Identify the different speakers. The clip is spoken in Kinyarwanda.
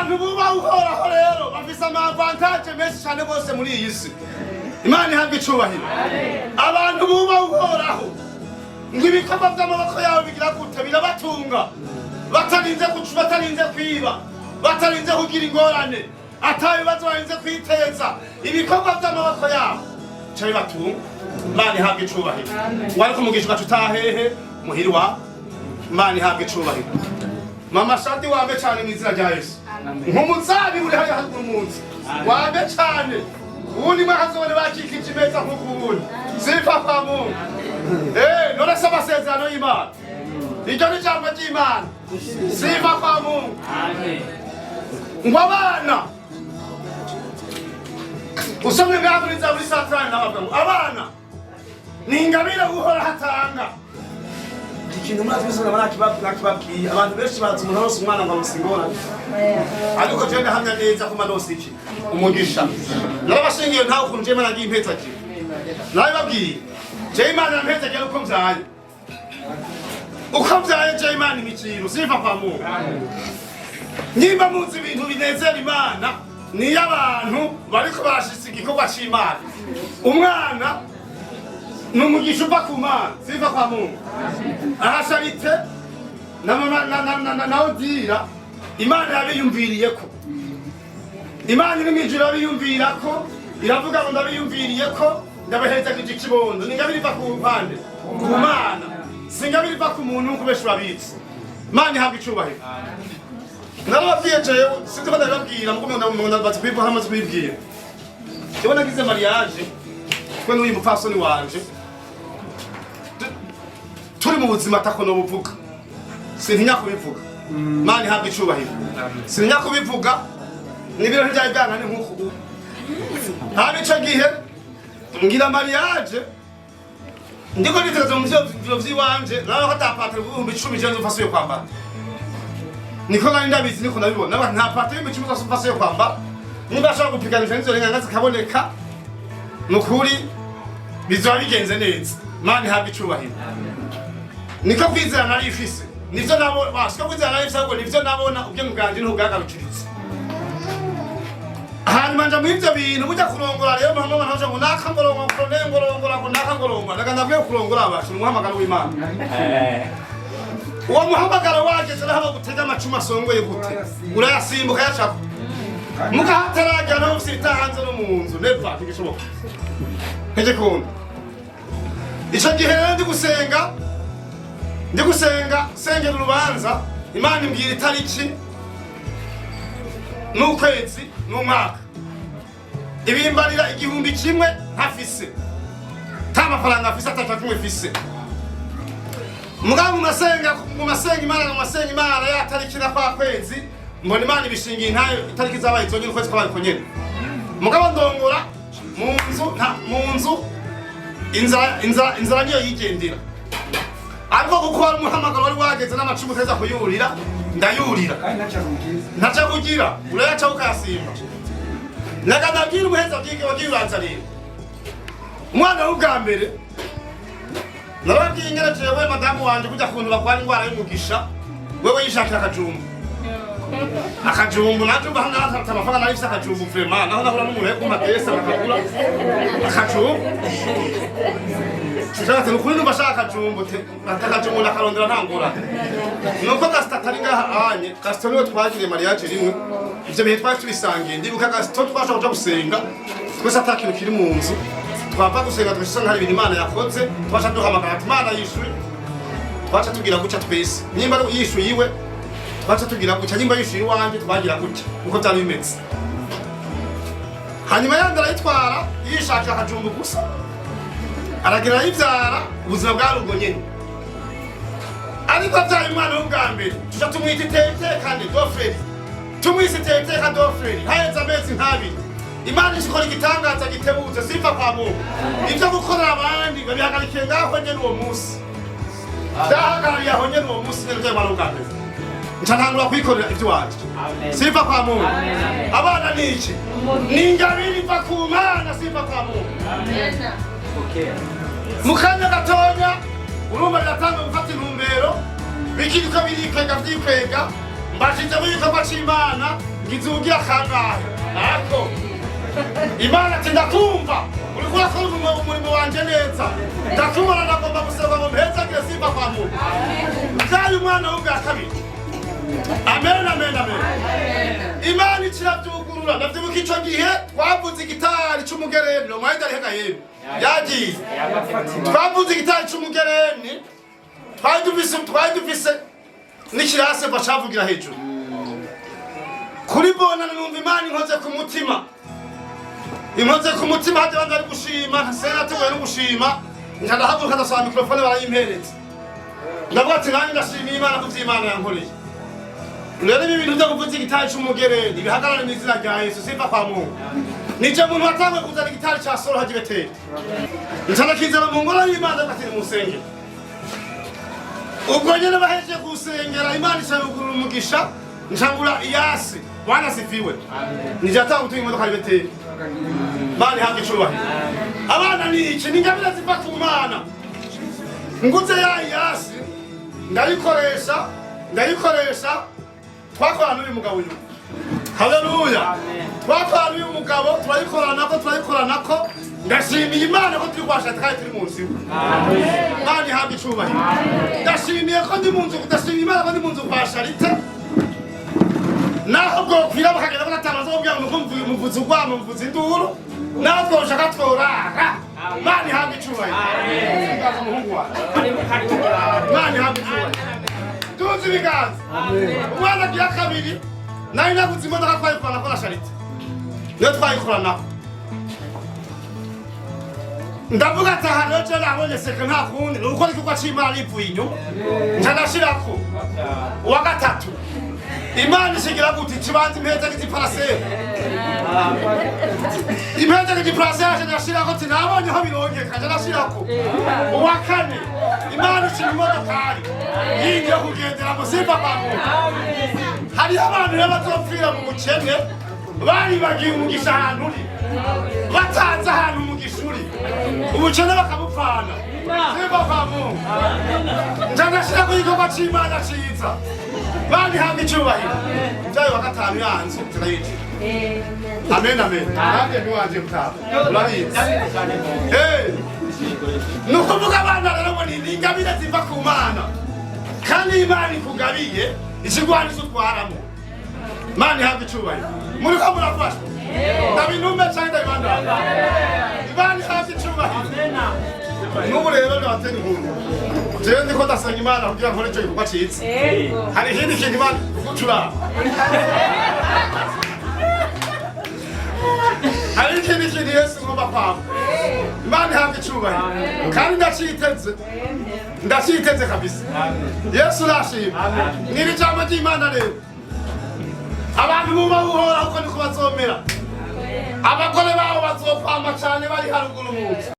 Speaker 1: abantu buba uhoraho rero bafise amavantage menshi cyane bose muri iyi si. Imana ihabwe icubahiro. Abantu buba uhoraho ngo ibikorwa by'amaboko yabo bigira gute birabatunga, batarinze guca, batarinze kwiba, batarinze kugira ingorane, atabibazo barinze kwiteza. Ibikorwa by'amaboko yabo cyo bibatunga. Imana ihabwe icubahiro. Wari kumugisha ugacutahehe muhiri wa Imana ihabwe icubahiro. Mama Shadi wambe cyane mu izina rya Yesu. Nk'umuzabi uri hariya haruguru munsi wambe cyane. Ubundi mwahazobone bakikije imeza nk'ukubundi. Sifa kwa Mungu. None se amasezerano y'Imana. Iryo ni ijambo ry'Imana. Sifa kwa Mungu. Ngo abana usomye ngaho muri Zaburi Satrani n'abagabo. Abana ni ingabire uhora hatanga. Ikintu mwazi bisona nakibabwiye abantu benshi bazi umuntu wose umwana ngo amusingora. Ariko je ndahamya neza ko madosi iki umugisha. Narabashingiye ntawe ukuntu je managiye impeta ki. Nabibabwiye. Je Imana yampeta ki uko mvyaye. Uko mvyaye je Imana imikiro sifa kwa Mungu. Nimba muzi ibintu binezera Imana ni abantu bariko barashitse igikorwa c'Imana. Umwana numugisha uva ku Mana sifa kwa Mungu. Arasharite na odira Imana yabiyumviriye ko. Imana iri mwijuru yabiyumvira ko, iravuga ngo ndabiyumviriye ko ndabaheza kije kibondo. Ningabiri va ku mpande ku Mana, singabiri va ku muntu kubesha babitse. Imana ihabwe icubahiro. Narababwiye jewe sinzi ko ndababwira muko ndabaza kwivuga hamaze kwibwira. Jewe nagize mariage kwe n'uyu mupfasoni wanje. Turi mu buzima takono buvuga. Sintinya kubivuga. Imana ihabwe icubahiro. Sintinya kubivuga. Nibiro byajyana ni nkuko. Habe ico gihe ngira mariage. Ndiko nitegereje mu byo vyiwanje, naho hatapatira ibihumbi 10 je nzofasuye kwambara. Niko nari ndabizi niko nabibona. Naba nta patira ibihumbi 10 nzofasuye kwambara. Niba ashaka gupiganisha nizo renga zikaboneka. Nukuri bizaba bigenze neza. Imana ihabwe icubahiro. Niko kwizera nari ifise. Nivyo nabo bashaka kwizera nari ifise ngo nivyo nabona ubye muganje ntugagarukiritse. Hanyuma nja mw'ivyo bintu buja kurongora rero mama ntaje ngo nakangorongora ngo nakangorongora ndaga ndabwiye kurongora abashu umuhamagaro w'Imana. Uwo muhamagaro wageze naho gutega amacuma asongoye gute urayasimbuka yacako mukahataraga naho usita hanze no mu nzu neva tigishoboka. Nje kundi ico gihe rero ndi gusenga sengera urubanza Imana imbwira itariki n'ukwezi n'umwaka ibimbarira 1,000 ntafise ta mafaranga afise atacakumwe fise mugabo mu masenga Imana ya tariki na kwa kwezi mbona Imana ibishingiye ntayo itariki zabaye zonye n'ukwezi kwabaye konyene mugabo ndongora mu nzu inzara niyo yigendera. Ariko kuko ari umuhamagaro wari wageze n'amacumu teza kuyurira ndayurira ntaca kugira urayaca ukasimba naganabwira umuheza bwike wagibanza rero umwana w'ubwa mbere narabwiye ngereje we madamu wanje kujya kuntu bakwana indwara y'umugisha wewe yishakira akajumbu najumba hanga amafaranga nari fisa akajumbu vraiment naho nahura n'umuntu yo kumpa pesa bakagura akajumbu Shaka nukuri nubashaka akajumbu te atakajumbu nakarondera ntangura nuko gastatari ngaha anye gastonyo twagire mariage rimwe ivyo bihe twaje tubisangiye ndibuka gasto twasha kuja gusenga twese atakintu kiri mu nzu twava gusenga twishanga hari ibintu Imana yakoze twasha duhamagara Imana yishuye twacha tugira guca twese nimba yishuye iwe twacha tugira guca nimba yishuye wanje twagira guca uko byari bimeze hanyuma yandara yitwara yishaka akajumbu gusa aragira ivyara ubuzima bwarugo nyene ariko avyaye umwana w'ubwa mbere tuja tumwita itekane dofredi tumwise itekane dofredi haheze amezi nk'abiri Imana ishikora igitangaza gitebuze sifa kwa Mungu ivyo gukorera abandi babihagarikiye ngaho nyene uwo musi dahagariye aho nyene uwo musi nyene vy'umwana w'ubwa mbere ntantangura kwikorera ivyo wanje sifa kwa Mungu abana niki ningabiri iva ku Mana sifa kwa Mungu mukanya gatonya urumva riratanga gufata intumbero bikiriko birikwega vyikwega mbashije mu gikorwa c'Imana ugizugira kangahe ako Imana ati ndakumva uriko urakora umurimo wanje neza ndakubona nagomba gusaba ngo mpezagire simba kwa muntu byaye umwana w'ubwa kabiri amen amen amen Imana ikirabyugurura ndavyibuka ico gihe twavuze igitari c'umugereni umwanya ari hega yemwe yagiye twavuze igitari c'umugereni twari dufise n'ikirase bacavugira hejuru kuri bona numva Imana inkoze ku mutima inkoze ku mutima hajya bandi ari gushima ntasena tugoye no gushima nkadahaguruka ndasaba mikrofone barayimperetse ndavuga ati nanjye ndashimiye Imana ku vy'Imana yankoreye rero ibi bintu byo kuvuza igitari c'umugereni bihagarara mw'izina rya Yesu simva kwa Mungu nije muntu watangwe kuzana igitari ca solo haji beteri ncana kizana mu ngoro y'Imana ati musenge ubwo nyene baheje gusengera Imana ishayugurura umugisha ncangura iyasi Bwana sifiwe nije atanga utuye imodoka y'ibeteri Mani hangi cyubahiro abana ni iki ningabira ziva ku Mana nguze ya iyasi ndayikoresha twakorana n'uyu mugabo uyu haleluya twakorana n'uyu mugabo turayikoranako ndashimiye Imana ko turi kwashaka kandi turi munsi Mani hangi cyubahiro ndashimiye ko ndi munzu ndashimiye Imana ko ndi munzu kwa Charite naho bwo kwira bakagenda batamaze ubwira ngo muvuze ugwamo muvuze induru naho twoshaka tworara Mani hangi cyubahiro ngaza umuhungu wa Mani hangi cyubahiro tuzi biganza umwana bya kabiri nari naguze imodoka twayikorana ko na Charite niyo twayikorana ndavuga ati aha rero nabonye seke nta kundi ni uko igikorwa c'Imana rivuye inyuma ncanashirako uwa gatatu Imana ishigira gute kibanza impeza giparasera impeza giparasera nashirako ati nabonye aho birongeka nashirako uwa kane Imana ishira imodokari yigiye kugendera mu simba kwa Mungu hari abantu rero bazopfira mu bukene bari bagiye umugisha ahantu uri batanze ahantu umugisha uri ubukene bakabupfana simba kwa Mungu njanashira ko igikorwa c'Imana ciza Bani hamwe icyubahiro byayo wa gatanu yanze turayici amen amen nanjye ntiwanje mutaba urabizi nukuvuga abana rero ngo ni ingabire ziva ku Mana kandi Imana ikugabiye ikigwanizo utwaramo Mani hamwe icyubahiro muri ko murafasha ndabinumbe cyane ndabibanda Imana hamwe icyubahiro n'ubu rero ndatera inkuru jewe ndiko ndasanga Imana kugira ngo nkore igikorwa ciza hari ikindi kintu Imana gucura hari ikindi kintu Yesu ngomba kwamba Imana ihabwe icyubahiro kandi ndaciteze kabisa Yesu nashima n'iri jambo ry'Imana rero abantu muba buhora uko niko bazomera abagore babo bazokwama cyane bari haruguru munsi